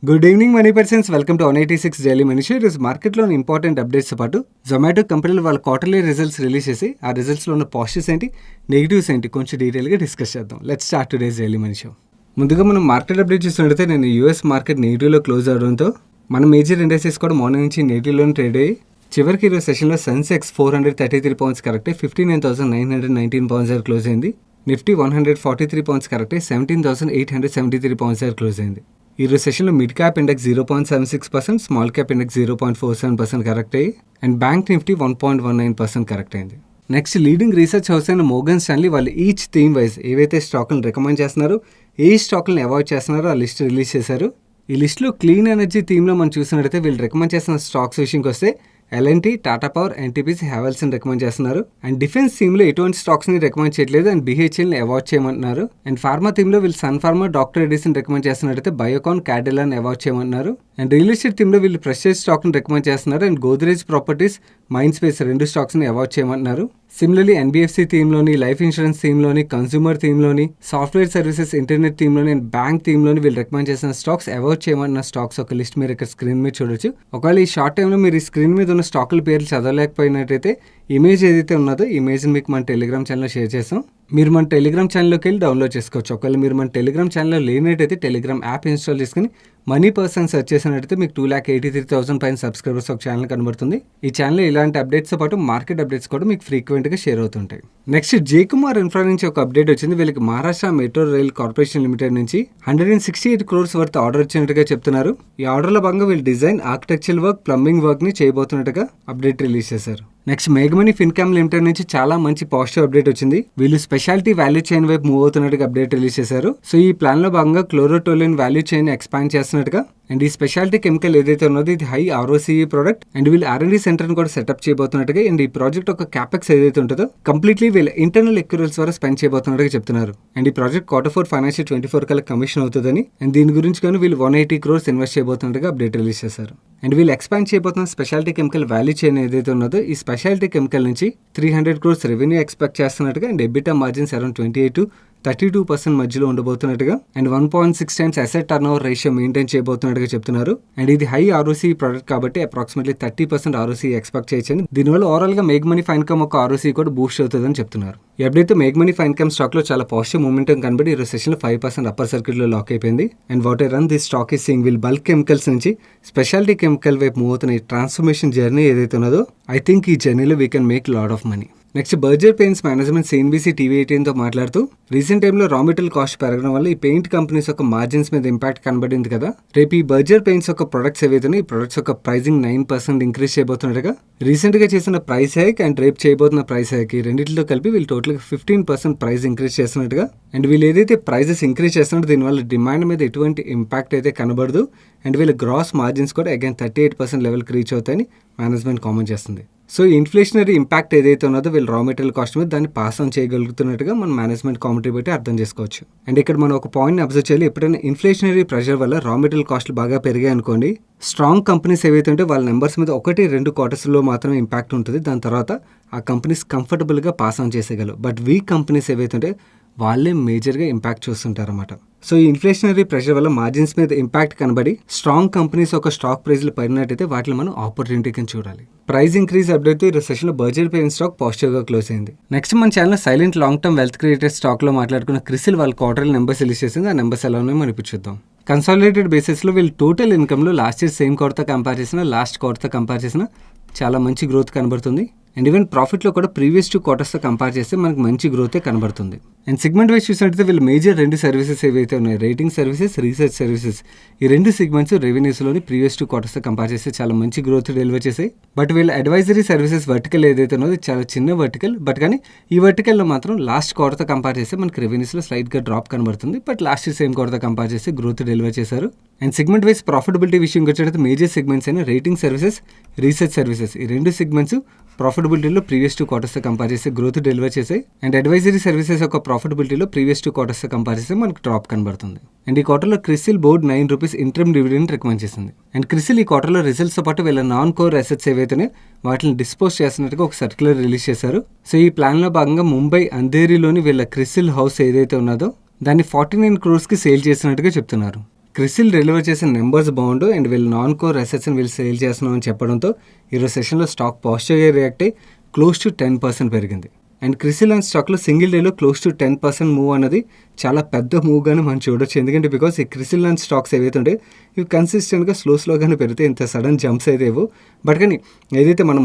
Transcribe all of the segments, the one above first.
Good evening money persons, welcome to 186 daily money show. ఈరోజు మార్కెట్లోని important అప్డేట్స్తో పాటు జొమాటో కంపెనీలు వాళ్ళ క్వార్టర్లీ రిజల్ట్స్ రిలీజ్ చేసి ఆ రిజల్ట్స్లో ఉన్న పాజిటివ్స్ ఏంటి, నెగిటివ్స్ ఏంటి కొంచెం డీటెయిల్గా డిస్కస్ చేద్దాం. Let's start today's daily money show. ముందుగా మనం మార్కెట్ అప్డేట్ చూస్తున్నట్లయితే నేను యూఎస్ మార్కెట్ నెగిటివ్లో క్లోజ్ అవడంతో మన మేజర్ ఇండస్ట్రీస్ కూడా మార్నింగ్ నుంచి నెగిటివ్లోనే ట్రేడ్ అయ్యి చివరికి ఈరోజు సెషన్లో సెన్సెక్స్ 433 పాయింట్స్ కరెక్ట్ 59,919 పాయింట్స్ దగ్గర క్లోజ్ అయింది. నిఫ్టీ 143 పాయింట్స్ కరెక్ట్ 17,873 పాయింట్స్ దగ్గర క్లోజ్ అయింది. ఈరోజు సెషన్లో mid cap index 0.76%, small cap index 0.47% correct అయ్యి అండ్ బ్యాంక్ నిఫ్టీ 1.19% కరెక్ట్ అయింది. నెక్స్ట్ లీడింగ్ రీసెర్చ్ హౌస్ అయిన మోర్గన్ స్టాన్లీ వాళ్ళు ఈచ్ థీమ్ వైజ్ ఏవైతే స్టాక్లను రికమెండ్ చేస్తున్నారో, ఏ స్టాక్లను అవాయిడ్ చేస్తున్నారో ఆ లిస్ట్ రిలీజ్ చేశారు. ఈ లిస్టులో క్లీన్ ఎనర్జీ థీమ్లో మనం చూసినట్టయితే వీళ్ళు రికమెండ్ చేస్తున్న స్టాక్స్ విషయంకి వస్తే ఎల్ఎన్టీ, టాటా పవర్, ఎన్టీపీసీ, హ్యావెల్స్ని రికమెండ్ చేస్తున్నారు. అండ్ డిఫెన్స్ థీమ్లో ఎటువంటి స్టాక్స్ని రికమెండ్ చేయట్లేదు అండ్ బీహెచ్ఎల్ని అవాయిడ్ చేయమంటున్నారు. అండ్ ఫార్మా థీమ్లో వీళ్ళు సన్ ఫార్మా, డాక్టర్ రెడ్డిస్ని రికమెండ్ చేస్తున్నట్టయితే బయోకాన్, క్యాడిలాని అవాయిడ్ చేయమంటున్నారు. అండ్ రియల్ ఎస్టేట్ థీమ్లో వీళ్ళు ప్రెస్టేజ్ స్టాక్ని రికమెండ్ చేస్తున్నారు and Godrej Properties, Mindspace రెండు స్టాక్స్ని అవాయిడ్ చేయమంటున్నారు. సిమిలర్లీ ఎన్బిఎఫ్సి థీమ్లోని, లైఫ్ ఇన్సూరెన్స్ థీమ్లోని, కన్స్యూమర్ థీమ్లోని, సాఫ్ట్వేర్ సర్వీసెస్, ఇంటర్నెట్ థీమ్లోని అండ్ బ్యాంక్ థీమ్లోని వీళ్ళు రికమెండ్ చేసిన స్టాక్స్ అవాయిడ్ చేయమన్న స్టాక్స్ ఒక లిస్ట్ మీరు ఇక్కడ స్క్రీన్ మీద చూడొచ్చు. ఒకవేళ ఈ షార్ట్ టైంలో మీరు ఈ స్క్రీన్ మీద ఉన్న స్టాకుల పేర్లు చదవలేకపోయినట్టయితే ఇమేజ్ ఏదైతే ఉన్నదో ఇమేజ్ని మీకు మన టెలిగ్రామ్ ఛానల్లో షేర్ చేస్తాం. మీరు మన టెలిగ్రామ్ ఛానల్లోకి వెళ్ళి డౌన్లోడ్ చేసుకోవచ్చు. ఒకవేళ మీరు మన టెలిగ్రామ్ ఛానల్లో లేనట్టయితే టెలిగ్రామ్ యాప్ ఇన్స్టాల్ చేసుకుని మనీ పర్సన్ సెర్చ్ చేసినట్టయితే మీకు 2,83,000 పైన సబ్స్క్రైబర్స్ ఒక ఛానల్ కనబడుతుంది. ఈ ఛానల్లో ఇలాంటి అప్డేట్స్తో పాటు మార్కెట్ అప్డేట్స్ కూడా మీకు ఫ్రీక్వెంట్గా షేర్ అవుతుంటాయి. నెక్స్ట్ జేకుమార్ ఇన్ఫ్రా నుంచి ఒక అప్డేట్ వచ్చింది. వీళ్ళకి Maharashtra metro rail corporation limited నుంచి 168 crores వర్త్ ఆర్డర్ వచ్చినట్టుగా చెప్తున్నారు. ఈ ఆర్డర్లో భాగంగా వీళ్ళు డిజైన్, ఆర్కిటెక్చరల్ వర్క్, ప్లంబింగ్ వర్క్ని చేయబోతున్నట్టుగా అప్డేట్ రిలీజ్ చేశారు. నెక్స్ట్ మేఘమనీ ఫిన్కామ్ లిమిటెడ్ నుంచి చాలా మంచి పాజిటివ్ అప్డేట్ వచ్చింది. వీళ్ళు స్పెషాలిటీ వాల్యూ చైన్ వైపు మూవ్ అవుతున్నట్టుగా అప్డేట్ రిలీజ్ చేశారు. సో ఈ ప్లాన్ లో భాగంగా క్లోరోటోలిన్ వాల్యూ చైన్ ఎక్స్పాండ్ చేస్తున్నట్టుగా అండ్ ఈ స్పెషాలిటీ కెమికల్ ఏదైతే ఉన్నదో ఇది హై ఆర్ఓసీఈ ప్రోడక్ట్ అండ్ వీళ్ళు R&D సెంటర్ కూడా సెటప్ చేయబోతున్నట్టుగా అండ్ ఈ ప్రాజెక్ట్ ఒక క్యాపెక్స్ ఏదైతే ఉంటుందో కంప్లీట్లీ వీళ్ళ ఇంటర్నల్ ఎక్యూరల్స్ ద్వారా స్పెండ్ చేయబోతున్నట్టుగా చెప్తున్నారు. అండ్ ఈ ప్రాజెక్ట్ Q4 ఫైనాన్షియల్ 24 కల్లా కమిషన్ అవుతుందని అండ్ దీని గురించి కానీ వీళ్ళు 180 crores ఇన్వెస్ట్ చేయబోతున్నట్టుగా అప్డేట్ రిలీజ్ చేశారు. అండ్ వీళ్ళు ఎక్స్పాండ్ చేయబోతున్న స్పెషాలిటీ కెమికల్ వాల్యూ చైన్ ఏదైతే ఉన్నదో ఈ స్పెషాలిటీ కెమికల్ నుంచి 300 crores రెవెన్యూ ఎక్స్పెక్ట్ చేస్తున్నట్టుగా అండ్ ఎబిటా మార్జిన్స్ అరౌండ్ 28-32% మధ్యలో ఉండబోతున్నట్టుగా and 1.6 times asset turnover ratio maintain చేయబోతున్నట్టుగా చెప్తున్నారు. అండ్ ఇది హై ఆర్ఓసీ ప్రోడక్ట్ కాబట్టి అప్రాక్సిమేట్లీ 30% ఆర్ఓసీ ఎక్స్పెక్ట్ చేయొచ్చని. దీనివల్ల ఓవరాల్ గా మేఘమనీ ఫైన్కామ్ ఒక ఆర్ఓసీ కూడా బూస్ట్ అవుతుందని చెప్తున్నారు. ఎప్పుడైతే మేఘమనీ ఫైన్కామ్ స్టాక్ లో చాలా పాజిటివ్ మూమెంటం కనబడి ఈ సెషన్ లో 5% అప్పర్ సర్క్యూట్ లో లాక్ అయిపోయింది. And what I run this stock is seeing will bulk chemicals నుంచి స్పెషాలిటీ కెమికల్ వైపు మూవ్ అవుతున్న ఈ ట్రాన్స్ఫర్మేషన్ జర్నీ ఏదైతే ఉన్నదో ఐ థింక్ ఈ జర్నీలో we can make lot of money. Next Berger paints management CNBC TV18తో మాట్లాడుతూ రీసెంట్ టైంలో రా మెటీరియల్ కాస్ట్ పెరగడం వల్ల ఈ పెయింట్ కంపెనీస్ యొక్క మార్జిన్స్ మీద ఇంపాక్ట్ కనబడింది కదా. రేపు ఈ బర్జర్ పెయింట్స్ యొక్క ప్రొడక్ట్స్ ఏవైతే ఈ ప్రొడక్ట్స్ యొక్క ప్రైసింగ్ 9% ఇంక్రీజ్ చేయబోతున్నట్టుగా రీసెంట్ గా చేసిన ప్రైస్ హైక్ అండ్ రేపు చేయబోతున్న ప్రైస్ హైక్ ఈ రెండింటితో కలిపి వీళ్ళు టోటల్గా 15% ప్రైస్ ఇంక్రీజ్ చేస్తున్నట్టుగా అండ్ వీళ్ళు ఏదైతే ప్రైజెస్ ఇంక్రీజ్ చేస్తున్నట్టు దీనివల్ల డిమాండ్ మీద ఎటువంటి ఇంపాక్ట్ అయితే కనబడదు అండ్ వీళ్ళ గ్రాస్ మార్జిన్స్ కూడా అగైన్ 38% లెవెల్కి రీచ్ అవుతాయని మేనేజ్మెంట్ కామెంట్ చేస్తుంది. సో ఇన్ఫ్లేషనరీ ఇంపాక్ట్ ఏదైతే ఉన్నదో వీళ్ళు రా మెటీరియల్ కాస్ట్ మీద దాన్ని పాస్ ఆన్ చేయగలుగుతున్నట్టుగా మన మేనేజ్మెంట్ కామెంటరీ బట్టి అర్థం చేసుకోవచ్చు. అండ్ ఇక్కడ మనం ఒక పాయింట్ అబ్జర్వ్ చేయాలి. ఎప్పుడైనా ఇన్ఫ్లేషనరీ ప్రెషర్ వల్ల రా మెటీరియల్ కాస్ట్లు బాగా పెరిగాయి అనుకోండి, స్ట్రాంగ్ కంపెనీస్ ఏవైతే ఉంటే వాళ్ళ నెంబర్స్ మీద 1-2 quartersలో మాత్రమే ఇంపాక్ట్ ఉంటుంది. దాని తర్వాత ఆ కంపెనీస్ కంఫర్టబుల్గా పాస్ ఆన్ చేసేయగలరు. బట్ వీక్ కంపెనీస్ ఏవైతే ఉంటే వాళ్ళే మేజర్గా ఇంపాక్ట్ చూస్తుంటారు అన్నమాట. సో ఈ ఇన్ఫ్లేషనరీ ప్రెషర్ వల్ల మార్జిన్స్ మీద ఇంపాక్ట్ కనబడి స్ట్రాంగ్ కంపెనీస్ ఒక స్టాక్ ప్రైస్లు పడినట్టయితే వాటిని మనం ఆపర్చునిటీ కింద చూడాలి. ప్రైస్ ఇంక్రీజ్ అప్డేట్ ఈ సెషన్లో బర్జర్ పెయింట్ స్టాక్ పాజిటివ్గా క్లోజ్ అయింది. నెక్స్ట్ మన channel silent long term wealth creator స్టాక్లో మాట్లాడుకున్న క్రిసిల్ వాళ్ళ క్వార్టర్లీ నెంబర్స్ రిలీజ్ చేసింది. ఆ నెంబర్స్ ఎలా ఉన్నాయో మనం ఇప్పుడు చూద్దాం. కన్సాలిడేటెడ్ బేసిస్లో వీళ్ళు టోటల్ ఇన్కమ్లో లాస్ట్ ఇయర్ సేమ్ క్వార్టర్తో కంపేర్ చేసిన లాస్ట్ క్వార్టర్తో కంపేర్ చేసిన చాలా మంచి గ్రోత్ కనబడుతుంది. అండ్ ఈవెన్ ప్రాఫిట్లో కూడా ప్రీవియస్ 2 quartersతో కంపేర్ చేస్తే మనకు మంచి గ్రోతే కనబడుతుంది. అండ్ సెగ్మెంట్ వైజ్ చూసినట్టయితే వీళ్ళు మేజర్ 2 సర్వీసెస్ ఏవైతే ఉన్నాయి, రేటింగ్ సర్వీసెస్, రీసెర్చ్ సర్వీసెస్, ఈ 2 సెగ్మెంట్స్ రెవెన్యూస్లోని ప్రీవియస్ 2 quartersతో కంపేర్ చేస్తే చాలా మంచి గ్రోత్ డెలివర్ చేసాయి. బట్ వీళ్ళ అడ్వైజరీ సర్వీసెస్ వర్టికల్ ఏదైతే ఉన్నదో చాలా చిన్న వర్టికల్. బట్ కానీ ఈ వర్టికల్లో మాత్రం లాస్ట్ క్వార్టర్తో కంపేర్ చేస్తే మనకి రెవెన్యూస్లో స్లైట్గా డ్రాప్ కనబడుతుంది. బట్ లాస్ట్ ఇయర్ సేమ్ క్వార్టర్తో కంపేర్ చేస్తే గ్రోత్ డెలివర్ చేశారు. అండ్ సెగ్మెంట్ వైజ్ ప్రాఫిటబిలిటీ విషయంకి వచ్చేటప్పుడు మేజర్ సెగ్మెంట్స్ అయిన రేటింగ్ సర్వీసెస్, రీసెర్చ్ సర్వీసెస్ ఈ 2 సెగ్మెంట్స్ ప్రాఫిటబిలిటీలో ప్రీవియస్ 2 quartersతో కంపేర్ చేస్తే గ్రోత్ డెలివర్ చేసాయి. అండ్ అడ్వైజరీ సర్వీసెస్ యొక్క ప్రాఫిటబిలిటీలో ప్రీవియస్ 2 quartersతో కంపేర్ చేస్తే మనకు డ్రాప్ కనబడుతుంది. అండ్ ఈ క్వార్టర్లో CRISIL board ₹9 interim dividend recommend చేసింది. అండ్ క్రిసిల్ ఈ క్వార్టర్లో రిజల్ట్స్తో పాటు వీళ్ళ నాన్ కోర్ అసెట్స్ ఏవైతే వాటిని డిస్పోజ్ చేస్తున్నట్టుగా ఒక సర్క్యులర్ రిలీజ్ చేశారు. సో ఈ ప్లాన్లో భాగంగా ముంబై అంధేరిలోని వీళ్ళ క్రిసిల్ హౌస్ ఏదైతే ఉన్నదో దాన్ని 49 crores సేల్ చేసినట్టుగా చెప్తున్నారు. క్రిసిల్ డెలివర్ చేసిన నెంబర్స్ బాగుండు అండ్ వీళ్ళు నాన్ కోర్ అసెట్స్ని వీళ్ళు సేల్ చేస్తున్నాం అని చెప్పడంతో ఈరోజు సెషన్లో స్టాక్ పాజిటివ్గా రియాక్ట్ అయ్యి క్లోజ్ టు 10% పెరిగింది. అండ్ క్రిసిల్ అండ్ స్టాక్లో సింగిల్ డేలో క్లోజ్ టు 10% మూవ్ అనేది చాలా పెద్ద మూవ్గానే మనం చూడొచ్చు. ఎందుకంటే బికాస్ ఈ క్రిసిల్ అండ్ స్టాక్స్ ఏవైతే ఉంటే ఇవి కన్సిస్టెంట్గా స్లోగానే పెరిగితే ఇంత సడన్ జంప్స్ అయితే ఇవ్వు. బట్ కానీ ఏదైతే మనం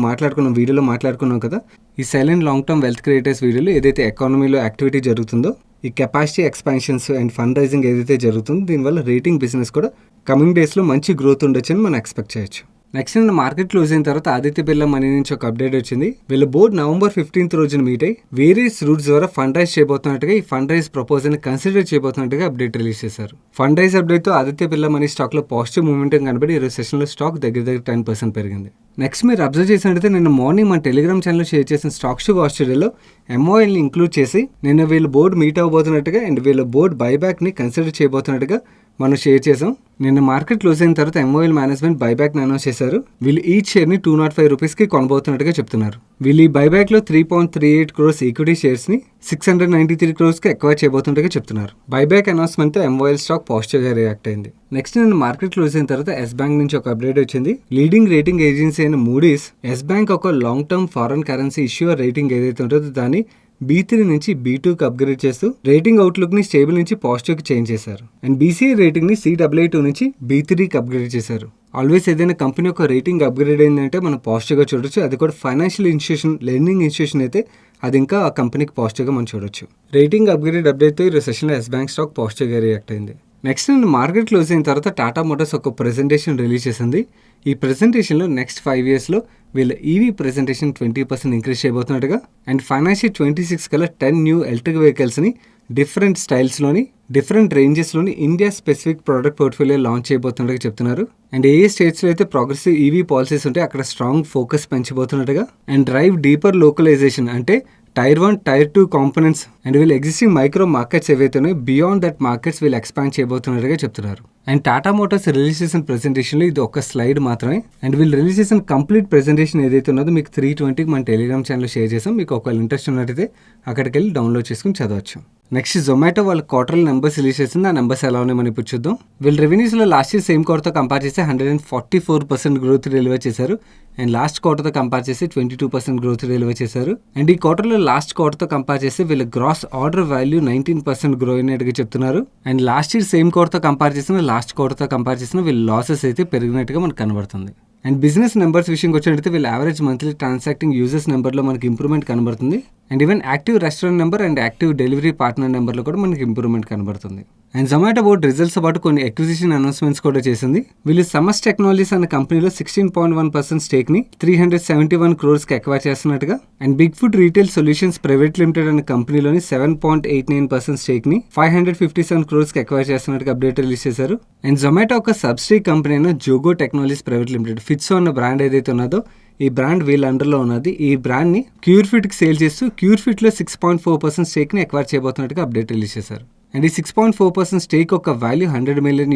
వీడియోలో మాట్లాడుకున్నాం కదా, ఈ silent long term wealth creators వీడియోలో ఏదైతే ఎకానమీలో యాక్టివిటీ జరుగుతుందో, ఈ capacity expansions and fund raising ఏదైతే జరుగుతుందో దీనివల్ల రేటింగ్ బిజినెస్ కూడా కమింగ్ డేస్లో మంచి గ్రోత్ ఉండొచ్చని మనం ఎక్స్పెక్ట్ చేయొచ్చు. నెక్స్ట్ నిన్న మార్కెట్ క్లోజ్ అయిన తర్వాత ఆదిత్య బిర్లా మనీ నుంచి ఒక అప్డేట్ వచ్చింది. వీళ్ళ బోర్డు November 15th రోజున మీట్ అయ్యి వేరియస్ రూట్స్ ద్వారా ఫండ్ రైజ్ చేయబోతున్నట్టుగా, ఈ ఫండ్ రైజ్ ప్రపోజల్ని కన్సిడర్ చేయబోతున్నట్టుగా అప్డేట్ రిలీజ్ చేశారు. ఫండ్ రైజ్ అప్డేట్తో ఆదిత్య బిర్లా మనీ స్టాక్లో పాజిటివ్ మూమెంటం కనబడి ఈరోజు సెషన్లో స్టాక్ దగ్గర 10% పెరిగింది. నెక్స్ట్ మీరు అబ్జర్వ్ చేసినట్టయితే నిన్న మార్నింగ్ మన టెలిగ్రామ్ ఛానల్లో షేర్ చేసిన స్టాక్స్ టు ఆస్ట్రేలియాలో MOLని ఇంక్లూడ్ చేసి నిన్న వీళ్ళ బోర్డు మీట్ అవ్వబోతున్నట్టుగా అండ్ వీళ్ళ బోర్డు బైబ్యాక్ని కన్సిడర్ చేయబోతున్నట్టుగా మనం షేర్ చేసాం. నిన్న మార్కెట్ క్లోజ్ అయిన తర్వాత MOL మేనేజ్మెంట్ బైబ్యాక్ని అనౌన్స్ చేశారు. వీళ్ళు ఈచ్ షేర్ని 205 రూపీస్కి కొనబోతున్నట్టుగా చెప్తున్నారు. వీళ్ళు ఈ బైబ్యాక్లో 3.38 crores ఈక్విటీ షేర్స్ని 693 crores ఎక్వైర్ చేయబోతున్నట్టుగా చెప్తున్నారు. బైబ్యాక్ అనౌన్స్మెంట్తో MOL స్టాక్ పాజిటివ్గా రియాక్ట్ అయింది. నెక్స్ట్ నిన్న మార్కెట్ క్లోజ్ అయిన తర్వాత ఎస్ బ్యాంక్ నుంచి ఒక అప్డేట్ వచ్చింది. లీడింగ్ రేటింగ్ ఏజెన్సీ అయిన మూడీస్ ఎస్ బ్యాంక్ ఒక long term foreign currency issuer rating ఏదైతే ఉంటుందో దాన్ని B3 నుంచి B2కి అప్గ్రేడ్ చేస్తూ రేటింగ్ అవుట్లుక్ని స్టేబుల్ నుంచి పాజిటివ్కి చేంజ్ చేశారు. అండ్ BCA రేటింగ్ని CAA2 నుంచి B3కి అప్గ్రేడ్ చేశారు. ఆల్వేస్ ఏదైనా కంపెనీ ఒక రేటింగ్ అప్గ్రేడ్ అయిందంటే మనం పాజిటివ్గా చూడొచ్చు. అది కూడా ఫైనాన్షియల్ ఇన్స్టిట్యూషన్, లెండింగ్ ఇన్స్టిట్యూషన్ అయితే అది ఇంకా ఆ కంపెనీకి పాజిటివ్గా మనం చూడొచ్చు. రేటింగ్ అప్గ్రేడ్ అప్డేట్తో ఈ సెషన్లో ఎస్ బ్యాంక్ స్టాక్ పాజిటివ్గా రియాక్ట్ అయింది. నెక్స్ట్ నేను మార్కెట్ క్లోజ్ అయిన తర్వాత టాటా మోటార్స్ ఒక ప్రెజెంటేషన్ రిలీజ్ చేసింది. ఈ ప్రెజెంటేషన్లో నెక్స్ట్ 5 yearsలో వీళ్ళ EV ప్రెజెంటేషన్ 20% ఇంక్రీజ్ చేయబోతున్నట్టుగా అండ్ ఫైనాన్షియల్ 26 కల్లా 10 న్యూ ఎలక్ట్రిక్ వెహికల్స్ని డిఫరెంట్ స్టైల్స్లోని, డిఫరెంట్ రేంజెస్లోని India specific product portfolio launch చేయబోతున్నట్టుగా చెప్తున్నారు. అండ్ ఏ స్టేట్స్లో అయితే ప్రోగ్రెసివ్ EV పాలసీస్ ఉంటే అక్కడ స్ట్రాంగ్ ఫోకస్ పెంచబోతున్నట్టుగా అండ్ డ్రైవ్ డీపర్ లోకలైజేషన్ అంటే Tier 1, Tier 2 కాంపోనెంట్స్ అండ్ వీళ్ళు ఎగ్జిస్టింగ్ మైక్రో మార్కెట్స్ ఏవైతే ఉన్నాయో బియాండ్ దట్ మార్కెట్స్ వీళ్ళు ఎక్స్పాండ్ చేయబోతున్నట్టుగా చెప్తున్నారు. అండ్ టాటా మోటార్స్ రిలీజ్ చేసిన ప్రెజెంటేషన్లో ఇది ఒక స్లైడ్ మాత్రమే. అండ్ వీళ్ళు రిలీజ్ చేసిన కంప్లీట్ ప్రెజెంటేషన్ ఏదైతే ఉన్నదో మీకు 3:20కి మన టెలిగ్రామ్ ఛానల్లో షేర్ చేసాం. మీకు ఒకవేళ ఇంట్రెస్ట్ ఉన్నట్టయితే అక్కడికి వెళ్ళి డౌన్లోడ్ చేసుకుని చదవచ్చు. నెక్స్ట్ జొమాటో వాళ్ళ క్వార్టర్లీ నెంబర్స్ రిలీజ్ చేసింది. ఆ నెంబర్స్ ఎలా ఉన్నాయి మనం ఇప్పుడు చూద్దాం. వీళ్ళు రెవెన్యూస్లో లాస్ట్ ఇయర్ సేమ్ క్వార్టర్తో కంపేర్ చేస్తే 144% గ్రోత్ డెలివర్ చేశారు. అండ్ లాస్ట్ క్వార్టర్తో కంపేర్ చేసి 22% గ్రోత్ డెలివర్ చేశారు. అండ్ ఈ క్వార్టర్లో లాస్ట్ క్వార్టర్తో కంపేర్ చేస్తే వీళ్ళ గ్రాస్ ఆర్డర్ వాల్యూ 19% గ్రో అయినట్టుగా చెప్తున్నారు. అండ్ లాస్ట్ ఇయర్ సేమ్ క్వార్టర్తో కంపేర్ చేసిన లాస్ట్ క్వార్టర్తో కంపేర్ చేసిన వీళ్ళ లాసెస్ అయితే పెరిగినట్టుగా మనకు కనబడుతుంది. అండ్ బిజినెస్ నెంబర్స్ విషయంకి వచ్చినట్టయితే వీళ్ళ యావరేజ్ మంత్లీ ట్రాన్సాక్టింగ్ యూజర్స్ నెంబర్లో మనకి ఇంప్రూవ్మెంట్ కనబడుతుంది. And even active restaurant number and active delivery partner నెంబర్లో కూడా మనకి ఇంప్రూవ్మెంట్ కనబడుతుంది. అండ్ జొమాటో బోర్డ్ రిజల్ట్స్ పాటు కొన్ని ఎక్విజిషన్ అనౌన్స్మెంట్స్ కూడా చేసింది. వీళ్ళు సమస్ టెక్నాలజీస్ అనే కంపెనీలో 16.1% స్టేక్ని 371 crores ఎక్వైర్ చేస్తున్నట్టుగా and big food retail solutions private limited అనే కంపెనీలోని 7.89% స్టేక్ని 557 crores ఎక్వైర్ చేస్తున్నట్టుగా అప్డేట్ రిలీజ్ చేశారు. అండ్ జొమాటో ఒక సబ్సిడరీ కంపెనీ అయిన Zogo technologies private limited Fitso అన్న బ్రాండ్ ఏదైతే ఉన్నదో ఈ బ్రాండ్ వీళ్ళ అండర్లో ఉన్నది. ఈ బ్రాండ్ని క్యూర్ఫిట్కి సేల్ చేస్తూ క్యూర్ఫిట్లో 6.4% స్టేక్ని ఎక్వైర్ చేయబోతున్నట్టుగా అప్డేట్ రిలీజ్ చేశారు. అండ్ ఈ 6.4% స్టేక్ ఒక వాల్యూ $100 million,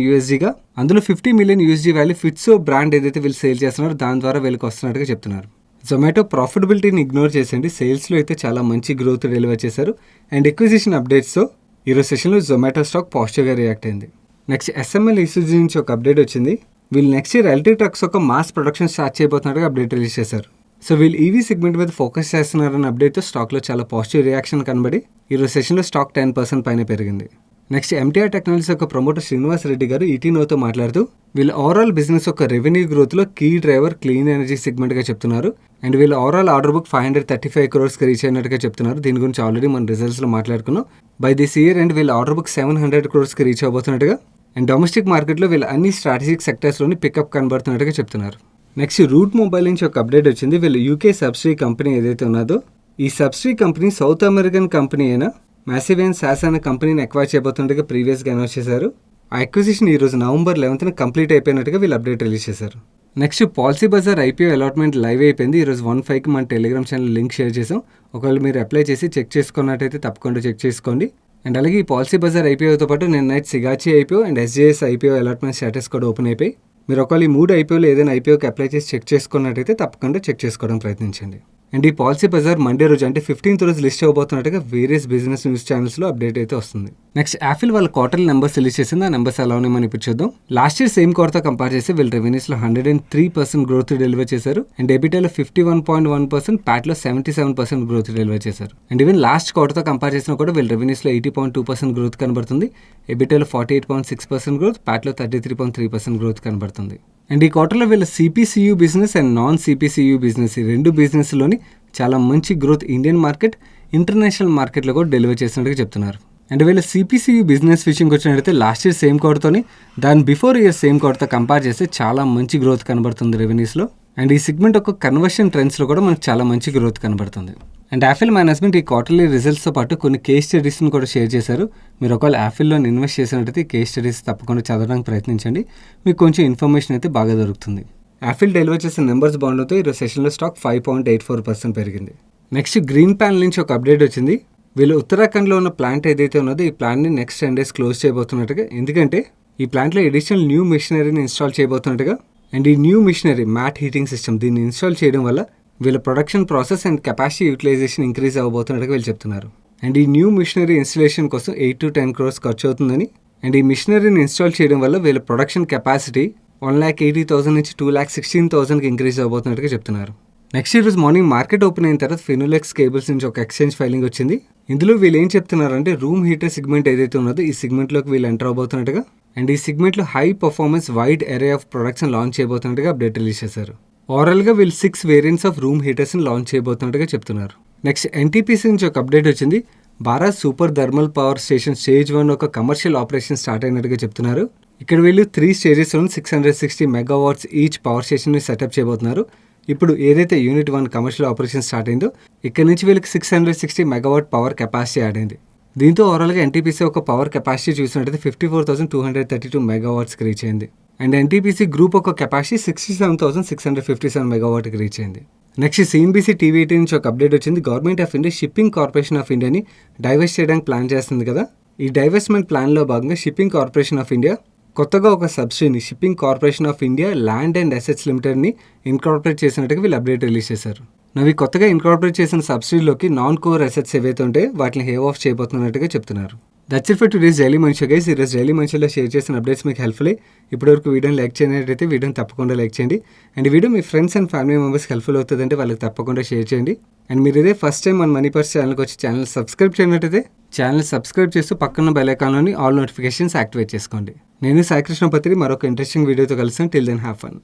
అందులో $50 million వాల్యూ ఫిట్సో బ్రాండ్ ఏదైతే వీళ్ళు సేల్ చేస్తున్నారో దాని ద్వారా వీళ్ళకి వస్తున్నట్టుగా చెప్తున్నారు. జొమాటో ప్రాఫిటబిలిటీని ఇగ్నోర్ చేసేయండి, సేల్స్లో అయితే చాలా మంచి గ్రోత్ డెలివర్ చేశారు. అండ్ ఎక్విజిషన్ అప్డేట్స్తో ఈరోజు సెషన్లో జొమాటో స్టాక్ పాజిటివ్గా రియాక్ట్ అయింది. నెక్స్ట్ SML ఇష్యూస్ నుంచి ఒక అప్డేట్ వచ్చింది. వీళ్ళు నెక్స్ట్ ఇయర్ ఎలక్ట్రిక్ ట్రక్స్ ఒక మాస్ ప్రొడక్షన్ స్టార్ట్ చేయబోతున్నట్టుగా అప్డేట్ రిలీజ్ చేశారు. సో వీళ్ళు EV సెగ్మెంట్ మీద ఫోకస్ చేస్తున్నారన్న అప్డేట్తో స్టాక్లో చాలా పాజిటివ్ రియాక్షన్ కనబడి ఈరోజు సెషన్లో స్టాక్ 10% పైన పెరిగింది. నెక్స్ట్ MTR టెక్నాలజీస్ యొక్క ప్రమోటర్ శ్రీనివాస్ రెడ్డి గారు ఈటీనోతో మాట్లాడుతూ వీళ్ళ ఓవరాల్ బిజినెస్ యొక్క రెవెన్యూ గ్రోత్లో కీ డ్రైవర్ క్లీన్ ఎనర్జీ సెగ్మెంట్గా చెప్తున్నారు. అండ్ వీళ్ళ overall order book 535 crores reach అయినట్టుగా చెప్తున్నారు. దీని గురించి ఆల్రెడీ మన రిజల్ట్స్లో మాట్లాడుకున్నాం. బై దిస్ ఇయర్ అండ్ వీళ్ళ ఆర్డర్ బుక్ 700 crores రీచ్ అవబోతున్నట్టుగా అండ్ డొమెస్టిక్ మార్కెట్లో వీళ్ళ అన్ని స్ట్రాటజిక్ సెక్టర్స్లోని పికప్ కనబడుతున్నట్టుగా చెప్తున్నారు. నెక్స్ట్ రూట్ మొబైల్ నుంచి ఒక అప్డేట్ వచ్చింది. వీళ్ళు UK సబ్సిడీ కంపెనీ ఏదైతే ఉన్నదో ఈ subsidy company south American company అయిన మ్యాసివియన్ సాస్ అనే కంపెనీని ఎక్వైర్ చేయబోతున్నట్టుగా ప్రీవియస్గా అనౌన్స్ చేశారు. ఆ ఎక్విజిషన్ ఈరోజు November 11th కంప్లీట్ అయిపోయినట్టుగా వీళ్ళు అప్డేట్ రిలీజ్ చేశారు. Next Policybazaar IPO allotment live అయిపోయింది. ఈరోజు 1:05కి మన టెలిగ్రామ్ ఛానల్ లింక్ షేర్ చేసాం. ఒకవేళ మీరు అప్లై చేసి చెక్ చేసుకున్నట్టయితే తప్పకుండా చెక్ చేసుకోండి. అండ్ అలాగే ఈ పాలసీ బజార్ IPOతో పాటు నిన్న night Sigachi IPO and SJS IPO allotment status కూడా ఓపెన్ అయిపోయి మీరు ఒకవేళ ఈ 3 IPOలో ఏదైనా IPOకి అప్లై చేసి చెక్ చేసుకున్నట్టయితే తప్పకుండా చెక్ చేసుకోవడం ప్రయత్నించండి. అండ్ ఈ పాలసీ బజార్ మండే రోజు అంటే 15th రోజు లిస్ట్ అవ్వబోతున్నట్టుగా వేరియస్ బిజినెస్ న్యూస్ ఛానల్స్లో అప్డేట్ అయితే వస్తుంది. నెక్స్ట్ యాపిల్ వాళ్ళ క్వార్టర్లీ నెంబర్స్ రిలీజ్ చేసింది. ఆ నెంబర్స్ ఎలా ఉన్నాయి మనం ఇప్పుడు చూద్దాం. లాస్ట్ ఇయర్ సేమ్ క్వార్టర్తో కంపేర్ చేస్తే వీళ్ళు రెవెన్యూస్లో 103% గ్రోత్ డెలివర్ చేశారు. అండ్ ఎబిటాలో 51.1%, ప్యాట్లో 77% గ్రోత్ డెలివర్ చేశారు. అండ్ ఈవెన్ లాస్ట్ క్వార్టర్తో కంపేర్ చేసినా కూడా వీళ్ళు రెవెన్యూస్లో 80.2% గ్రోత్ కనబడుతుంది. ఎబిటాలో 48.6% గ్రోత్, ప్యాట్లో 33.3% గ్రోత్ కనబడుతుంది. అండ్ ఈ క్వార్టర్లో వీళ్ళ CPCU business and non CPCU business ఈ రెండు బిజినెస్లోని చాలా మంచి గ్రోత్ ఇండియన్ మార్కెట్, ఇంటర్నేషనల్ మార్కెట్లో కూడా డెలివర్ చేసినట్టుగా చెప్తున్నారు. అండ్ వీళ్ళ సిపిసియు బిజినెస్ విషయంకి వచ్చినట్టయితే లాస్ట్ ఇయర్ సేమ్ క్వార్టర్తోని దాని బిఫోర్ ఇయర్ సేమ్ క్వార్టర్తో కంపేర్ చేస్తే చాలా మంచి గ్రోత్ కనబడుతుంది రెవెన్యూస్లో. అండ్ ఈ సెగ్మెంట్ ఒక కన్వర్షన్ ట్రెండ్స్లో కూడా మనకు చాలా మంచి గ్రోత్ కనబడుతుంది. అండ్ యాపిల్ మేనేజ్మెంట్ ఈ క్వార్టర్లీ రిజల్ట్స్తో పాటు కొన్ని కేస్ స్టడీస్ని కూడా షేర్ చేశారు. మీరు ఒకవేళ యాపిల్లో ఇన్వెస్ట్ చేసినట్టయితే ఈ కేస్ స్టడీస్ తప్పకుండా చదవడానికి ప్రయత్నించండి. మీకు కొంచెం ఇన్ఫర్మేషన్ అయితే బాగా దొరుకుతుంది. యాపిల్ డెలివర్ చేసిన నెంబర్స్ బాగుండతో ఈరోజు సెషన్లో స్టాక్ 5.84% పెరిగింది. నెక్స్ట్ గ్రీన్ ప్యాన్ నుంచి ఒక అప్డేట్ వచ్చింది. వీళ్ళు ఉత్తరాఖండ్లో ఉన్న ప్లాంట్ ఏదైతే ఉన్నదో ఈ ప్లాంట్ని నెక్స్ట్ 10 days క్లోజ్ చేయబోతున్నట్టుగా, ఎందుకంటే ఈ ప్లాంట్లో ఎడిషనల్ న్యూ మిషనరీని ఇన్స్టాల్ చేయబోతున్నట్టుగా. అండ్ ఈ new machinery mat heating system దీన్ని ఇన్స్టాల్ చేయడం వల్ల వీళ్ళ production process and capacity utilisation increase అవ్వబోతున్నట్టుగా వీళ్ళు చెప్తున్నారు. అండ్ ఈ న్యూ మిషనరీ ఇన్స్టలేషన్ కోసం 8 to 10 crores ఖర్చు అవుతుందని, అండ్ ఈ మిషనరీని ఇన్స్టాల్ చేయడం వల్ల వీళ్ళ ప్రొడక్షన్ కెపాసిటీ 1,80,000 నుంచి 2,16,000కి ఇంక్రీజ్ అవ్వబోతున్నట్టుగా చెప్తున్నారు. నెక్స్ట్ ఈరోజు మార్నింగ్ మార్కెట్ ఓపెన్ అయిన తర్వాత ఫినోలెక్స్ కేబుల్స్ నుంచి ఒక ఎక్స్చేంజ్ ఫైలింగ్ వచ్చింది. ఇందులో వీళ్ళు ఏం చెప్తున్నారంటే రూమ్ హీటర్ సెగ్మెంట్ ఏదైతే ఉన్నదో ఈ సెగ్మెంట్లోకి వీళ్ళు ఎంటర్ అవబోతున్నట్టుగా, అండ్ ఈ సెగ్మెంట్లో high performance wide array of products launch చేయబోతున్నట్టుగా అప్డేట్ రిలీజ్ చేశారు. ఓవరాల్గా వీళ్ళు 6 వేరియంట్స్ ఆఫ్ రూమ్ హీటర్స్ని లాంచ్ చేయబోతున్నట్టుగా చెప్తున్నారు. నెక్స్ట్ ఎన్టీపీసీ నుంచి ఒక అప్డేట్ వచ్చింది. Bharat super thermal power station stage 1 ఒక కమర్షియల్ ఆపరేషన్ స్టార్ట్ అయినట్టుగా చెప్తున్నారు. ఇక్కడ వీళ్ళు 3 స్టేజెస్లో 660 MW ఈచ్ పవర్ స్టేషన్ని సెటప్ చేయబోతున్నారు. ఇప్పుడు ఏదైతే యూనిట్ 1 కమర్షియల్ ఆపరేషన్ స్టార్ట్ అయిందో ఇక్కడ నుంచి వీళ్ళకి 660 MW పవర్ కెపాసిటీ యాడ్ అయింది. దీంతో ఓవరాల్గా ఎన్టీపీసీ ఒక పవర్ కెపాసిటీ చూసినట్టయితే 54,232 MWకి రీచ్ అయింది. అండ్ ఎన్టీపీసీ గ్రూప్ ఒక కెపాసిటీ 67,657 MWకి రీచ్ అయింది. నెక్స్ట్ సిఎన్బీసీ టీవీ 18 నుంచి ఒక అప్డేట్ వచ్చింది. Government of India shipping corporation of ఇండియాని డైవర్స్ట్ చేయడానికి ప్లాన్ చేస్తుంది కదా. ఈ డైవర్స్మెంట్ ప్లాన్లో భాగంగా షిప్పింగ్ కార్పొరేషన్ ఆఫ్ ఇండియా కొత్తగా ఒక సబ్సిడీని shipping corporation of India land and assets లిమిటెడ్ని ఇన్కార్పొరేట్ చేసినట్టుగా వీళ్ళు అప్డేట్ రిలీజ్ చేశారు. నవి కొత్తగా ఇన్కార్పొరేట్ చేసిన సబ్సిడీలోకి నాన్ కోర్ అసెట్స్ ఏవైతే ఉంటాయో వాటిని హేవ్ ఆఫ్ చేయబోతున్నట్టుగా చెప్తున్నారు. That's it for today's daily మనిషి గైస్. ఈరోజు డైలీ మనిషిలో షేర్ చేసిన అప్డేట్స్ మీకు హెల్ప్ఫుల్. ఇప్పటివరకు వీడియోని లైక్ చేయనట్టయితే వీడియోని తప్పకుండా లైక్ చేయండి. And video me friends and family మెంబర్స్కి హెల్ప్ఫుల్ అవుతుందంటే వాళ్ళకి తప్పకుండా షేర్ చేయండి. అండ్ మీరు ఇదే ఫస్ట్ టైం మన మనీ పర్స్ ఛానల్కి వచ్చి ఛానల్ సబ్స్క్రైబ్ చేయనట్టయితే ఛానల్ సబ్స్క్రైబ్ చేస్తూ పక్కన బెల్ ఐకాన్లోని ఆల్ నోటిఫికేషన్స్ యాక్టివేట్ చేసుకోండి. నేను సాయి కృష్ణపత్రి మరొక ఇంట్రెస్టింగ్ వీడియోతో కలుస్తాను. Till then have fun.